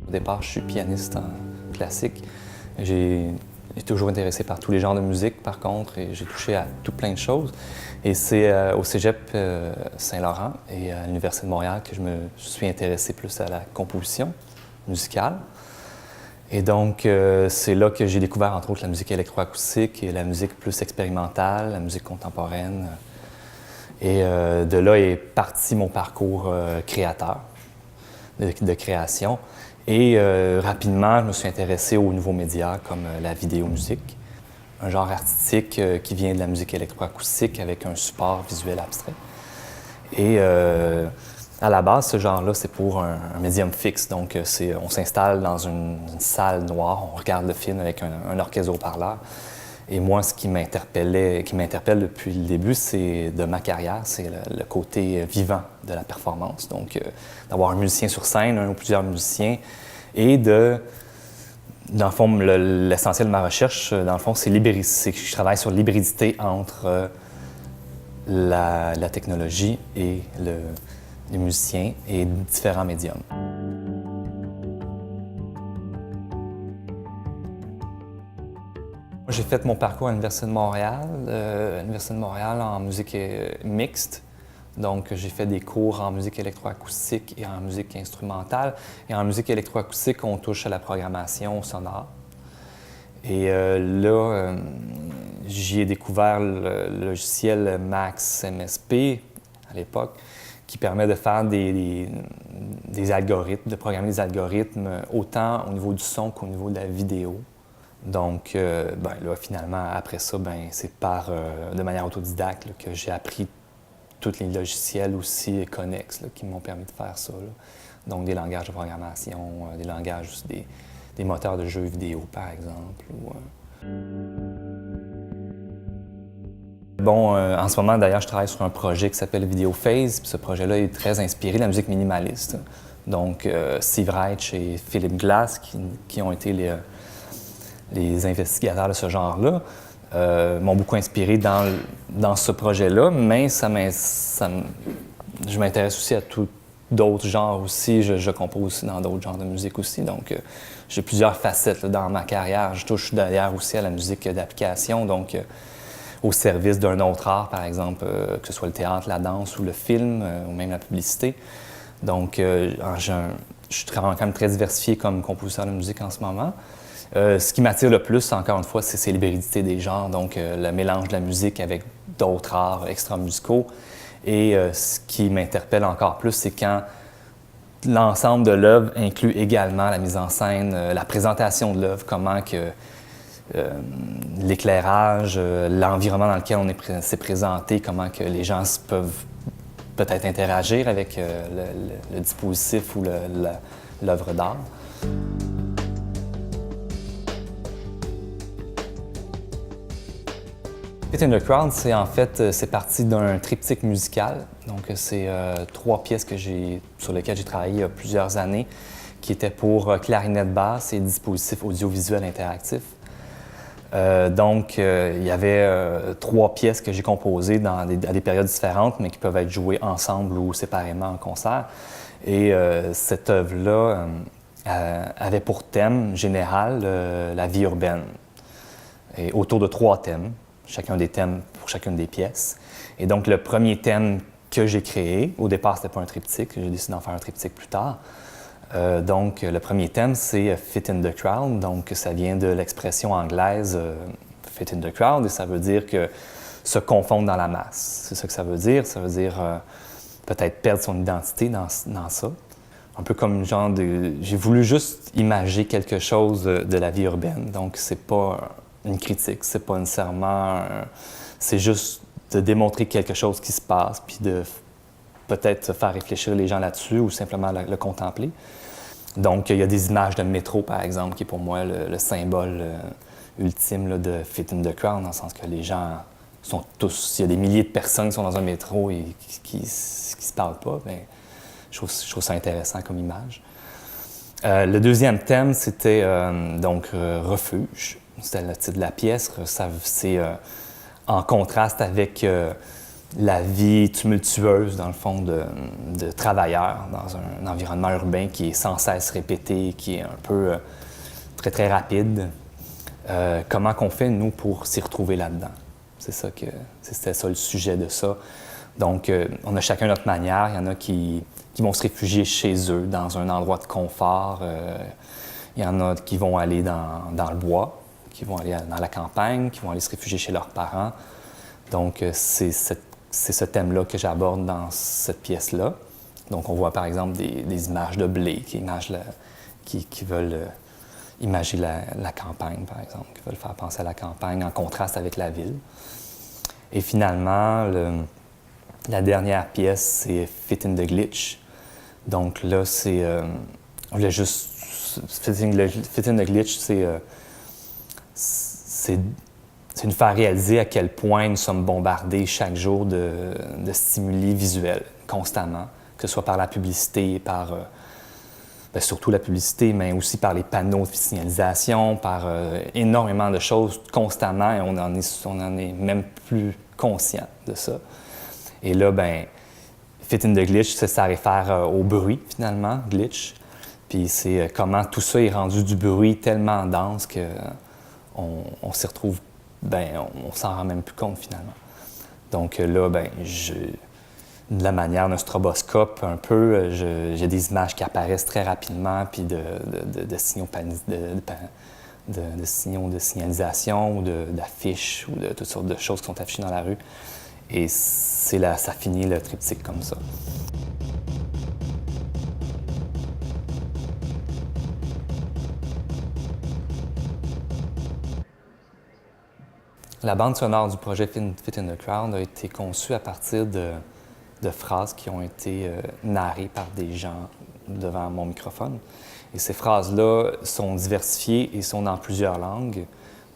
Au départ, je suis pianiste en classique. J'ai toujours intéressé par tous les genres de musique, par contre, et j'ai touché à tout plein de choses. Et c'est au Cégep Saint-Laurent et à l'Université de Montréal que je suis intéressé plus à la composition musicale. Et donc, c'est là que j'ai découvert, entre autres, la musique électroacoustique et la musique plus expérimentale, la musique contemporaine. Et de là est parti mon parcours créateur, de création. Et rapidement, je me suis intéressé aux nouveaux médias comme la vidéo-musique, un genre artistique qui vient de la musique électroacoustique avec un support visuel abstrait. Et à la base, ce genre-là, c'est pour un médium fixe. Donc, on s'installe dans une salle noire, on regarde le film avec un orchestre haut-parleur. Et moi, ce qui m'interpelle depuis le début, c'est de ma carrière, c'est le côté vivant de la performance. Donc, d'avoir un musicien sur scène, un ou plusieurs musiciens, et dans le fond, l'essentiel de ma recherche, dans le fond, c'est que je travaille sur l'hybridité entre la technologie et les musiciens et différents médiums. J'ai fait mon parcours à l'Université de Montréal, en musique mixte. Donc, j'ai fait des cours en musique électroacoustique et en musique instrumentale. Et en musique électroacoustique, on touche à la programmation sonore. Et là, j'y ai découvert le logiciel Max MSP à l'époque, qui permet de faire des algorithmes, de programmer des algorithmes autant au niveau du son qu'au niveau de la vidéo. Donc, là, finalement, après ça, c'est de manière autodidacte là, que j'ai appris tous les logiciels aussi connexes là, qui m'ont permis de faire ça. Là. Donc, des langages de programmation, des langages aussi, des moteurs de jeux vidéo, par exemple. En ce moment, d'ailleurs, je travaille sur un projet qui s'appelle Video Phase. Puis ce projet-là est très inspiré de la musique minimaliste. Donc, Steve Reich et Philip Glass, qui ont été les investigateurs de ce genre-là, m'ont beaucoup inspiré dans ce projet-là, mais je m'intéresse aussi à d'autres genres aussi. Je compose aussi dans d'autres genres de musique aussi, donc j'ai plusieurs facettes là, dans ma carrière. Je touche d'ailleurs aussi à la musique d'application, donc au service d'un autre art, par exemple, que ce soit le théâtre, la danse ou le film, ou même la publicité. Donc, je suis quand même très diversifié comme compositeur de musique en ce moment. Ce qui m'attire le plus, encore une fois, c'est l'hybridité des genres, donc le mélange de la musique avec d'autres arts extra-musicaux. Et ce qui m'interpelle encore plus, c'est quand l'ensemble de l'œuvre inclut également la mise en scène, la présentation de l'œuvre, comment que l'éclairage, l'environnement dans lequel s'est présenté, comment que les gens peuvent peut-être interagir avec le dispositif ou l'œuvre d'art. Fit in the Crowd, c'est parti d'un triptyque musical. Donc, c'est 3 pièces sur lesquelles j'ai travaillé il y a plusieurs années, qui étaient pour clarinette basse et dispositifs audiovisuels interactifs. Il y avait 3 pièces que j'ai composées à des périodes différentes, mais qui peuvent être jouées ensemble ou séparément en concert. Et cette œuvre-là avait pour thème général la vie urbaine, et autour de 3 thèmes. Chacun des thèmes pour chacune des pièces. Et donc, le premier thème que j'ai créé, au départ, c'était pas un triptyque, j'ai décidé d'en faire un triptyque plus tard. Le premier thème, c'est Fit in the Crowd. Donc, ça vient de l'expression anglaise Fit in the Crowd, et ça veut dire que se confondre dans la masse. C'est ça que ça veut dire. Ça veut dire peut-être perdre son identité dans ça. Un peu comme j'ai voulu juste imager quelque chose de la vie urbaine. Donc, c'est pas une critique, c'est pas nécessairement... c'est juste de démontrer quelque chose qui se passe, puis de peut-être faire réfléchir les gens là-dessus ou simplement le contempler. Donc, il y a des images de métro, par exemple, qui est pour moi le symbole ultime là, de Fit in the Crowd, dans le sens que les gens sont tous... Il y a des milliers de personnes qui sont dans un métro et qui se parlent pas. Bien, je trouve ça intéressant comme image. Le deuxième thème, c'était Refuge. C'était le titre de la pièce. C'est en contraste avec la vie tumultueuse, dans le fond, de travailleurs dans un environnement urbain qui est sans cesse répété, qui est un peu très, très rapide. Comment qu'on fait, nous, pour s'y retrouver là-dedans? C'était ça le sujet de ça. Donc, on a chacun notre manière. Il y en a qui vont se réfugier chez eux, dans un endroit de confort. Il y en a qui vont aller dans le bois, qui vont aller dans la campagne, qui vont aller se réfugier chez leurs parents. Donc, c'est ce thème-là que j'aborde dans cette pièce-là. Donc, on voit par exemple des images de blé, qui veulent imager la campagne, par exemple, qui veulent faire penser à la campagne en contraste avec la ville. Et finalement, la dernière pièce, c'est Fit in the Glitch. Donc là, c'est... je voulais juste... Fit in the Glitch, c'est nous faire réaliser à quel point nous sommes bombardés chaque jour de stimuli visuels, constamment, que ce soit par la publicité, surtout la publicité, mais aussi par les panneaux de signalisation, par énormément de choses constamment, et on en est même plus conscient de ça. Et là, Fit in the Glitch, ça réfère au bruit, finalement, glitch. Puis c'est comment tout ça est rendu du bruit tellement dense qu'on s'y retrouve, on s'en rend même plus compte, finalement. Donc là, de la manière d'un stroboscope, un peu, j'ai des images qui apparaissent très rapidement, puis de signaux de signaux de signalisation ou d'affiches ou de toutes sortes de choses qui sont affichées dans la rue. Et ça finit le triptyque comme ça. La bande sonore du projet Fit in the Crowd a été conçue à partir de phrases qui ont été narrées par des gens devant mon microphone. Et ces phrases-là sont diversifiées et sont dans plusieurs langues.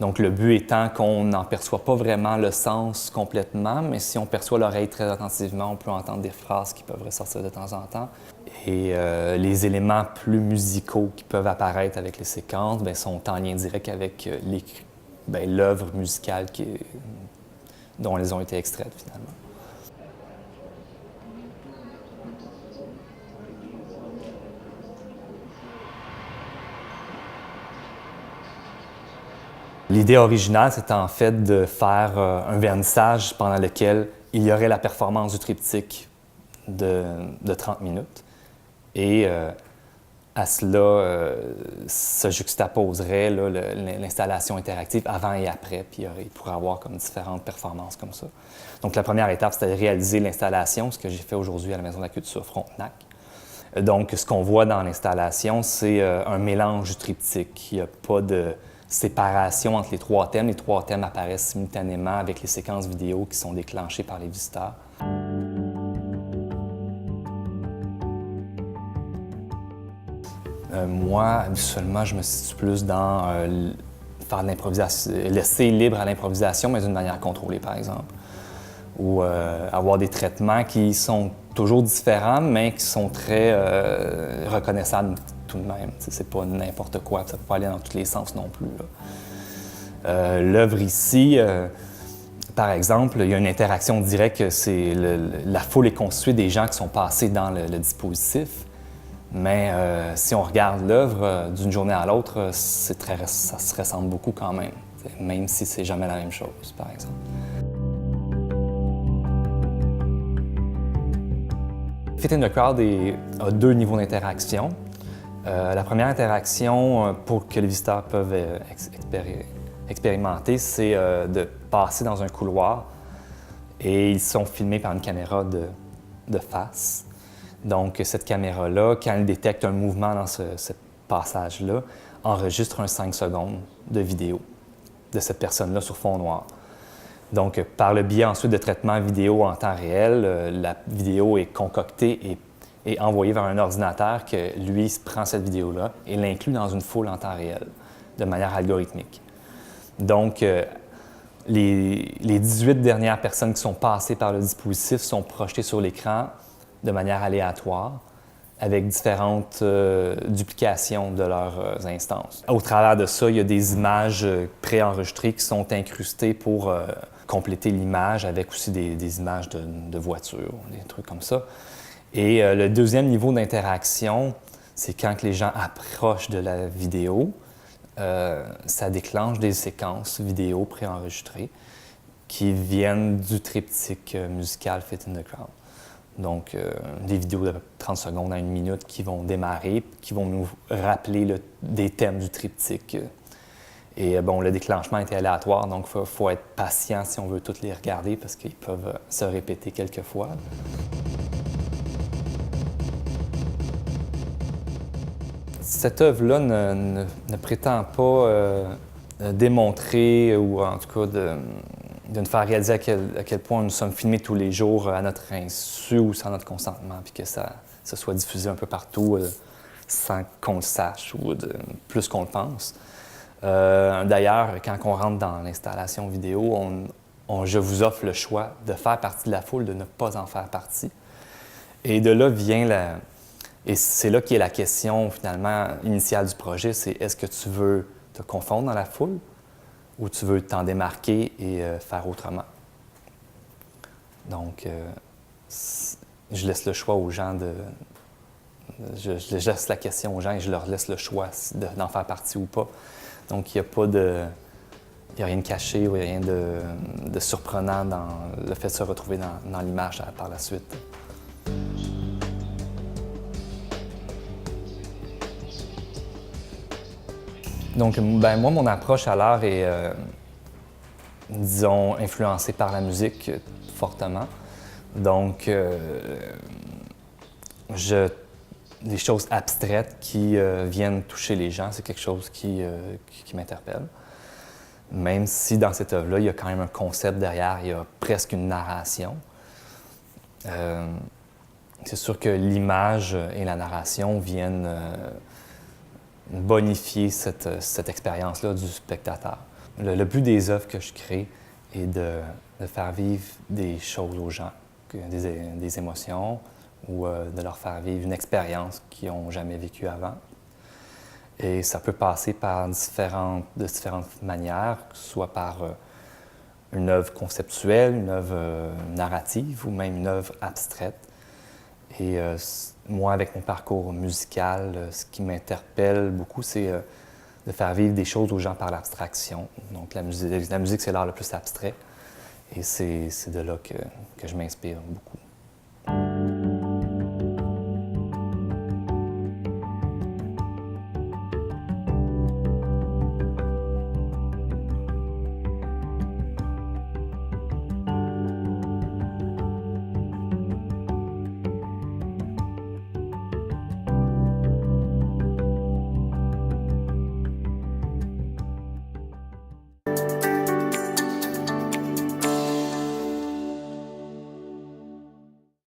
Donc, le but étant qu'on n'en perçoit pas vraiment le sens complètement, mais si on perçoit l'oreille très attentivement, on peut entendre des phrases qui peuvent ressortir de temps en temps. Et les éléments plus musicaux qui peuvent apparaître avec les séquences sont en lien direct avec l'œuvre musicale dont elles ont été extraites, finalement. L'idée originale, c'était en fait de faire un vernissage pendant lequel il y aurait la performance du triptyque de 30 minutes. Et à cela se juxtaposerait l'installation interactive avant et après, puis il pourrait y avoir comme différentes performances comme ça. Donc la première étape, c'était de réaliser l'installation, ce que j'ai fait aujourd'hui à la Maison de la Culture Frontenac. Donc ce qu'on voit dans l'installation, c'est un mélange du triptyque. Il n'y a pas de séparation entre les trois thèmes. Les trois thèmes apparaissent simultanément avec les séquences vidéo qui sont déclenchées par les visiteurs. Moi, habituellement, je me situe plus dans faire de l'improvisation, laisser libre à l'improvisation, mais d'une manière contrôlée, par exemple. Ou avoir des traitements qui sont toujours différents, mais qui sont très reconnaissables tout de même. C'est pas n'importe quoi, ça peut pas aller dans tous les sens non plus. L'œuvre ici, par exemple, il y a une interaction directe, la foule est constituée des gens qui sont passés dans le dispositif, mais si on regarde l'œuvre d'une journée à l'autre, ça se ressemble beaucoup quand même si c'est jamais la même chose, par exemple. Fit in the Crowd a deux niveaux d'interaction. La première interaction pour que les visiteurs peuvent expérimenter, c'est de passer dans un couloir et ils sont filmés par une caméra de face. Donc cette caméra-là, quand elle détecte un mouvement dans ce passage-là, enregistre un 5 secondes de vidéo de cette personne-là sur fond noir. Donc par le biais ensuite de traitement vidéo en temps réel, la vidéo est concoctée et envoyée vers un ordinateur que lui prend cette vidéo-là et l'inclut dans une foule en temps réel, de manière algorithmique. Donc, les 18 dernières personnes qui sont passées par le dispositif sont projetées sur l'écran de manière aléatoire, avec différentes duplications de leurs instances. Au travers de ça, il y a des images préenregistrées qui sont incrustées pour compléter l'image avec aussi des images de voitures, des trucs comme ça. Et le deuxième niveau d'interaction, c'est quand les gens approchent de la vidéo, ça déclenche des séquences vidéo préenregistrées qui viennent du triptyque musical Fit in the Crowd. Donc, des vidéos de 30 secondes à 1 minute qui vont démarrer, qui vont nous rappeler des thèmes du triptyque. Et bon, le déclenchement est aléatoire, donc il faut être patient si on veut toutes les regarder parce qu'ils peuvent se répéter quelques fois. Cette œuvre-là ne prétend pas démontrer, ou en tout cas de nous faire réaliser à quel point nous sommes filmés tous les jours à notre insu ou sans notre consentement, puis que ça soit diffusé un peu partout sans qu'on le sache ou plus qu'on le pense. D'ailleurs, quand on rentre dans l'installation vidéo, je vous offre le choix de faire partie de la foule, de ne pas en faire partie. Et de là vient et c'est là qu'est la question, finalement, initiale du projet, c'est est-ce que tu veux te confondre dans la foule ou tu veux t'en démarquer et faire autrement? Donc, je laisse le choix aux gens je laisse la question aux gens et je leur laisse le choix d'en faire partie ou pas. Donc, il n'y a rien de caché ou rien de surprenant dans le fait de se retrouver dans l'image par la suite. Donc, ben, moi, mon approche à l'art est, disons, influencée par la musique fortement. Donc, des choses abstraites qui viennent toucher les gens, c'est quelque chose qui m'interpelle. Même si dans cette œuvre-là, il y a quand même un concept derrière, il y a presque une narration. C'est sûr que l'image et la narration viennent bonifier cette expérience-là du spectateur. Le but des œuvres que je crée est de faire vivre des choses aux gens, des émotions, ou de leur faire vivre une expérience qu'ils n'ont jamais vécue avant. Et ça peut passer par de différentes manières, que ce soit par une œuvre conceptuelle, une œuvre narrative ou même une œuvre abstraite. Et moi, avec mon parcours musical, ce qui m'interpelle beaucoup, c'est de faire vivre des choses aux gens par l'abstraction. Donc la musique c'est l'art le plus abstrait. Et c'est de là que je m'inspire beaucoup.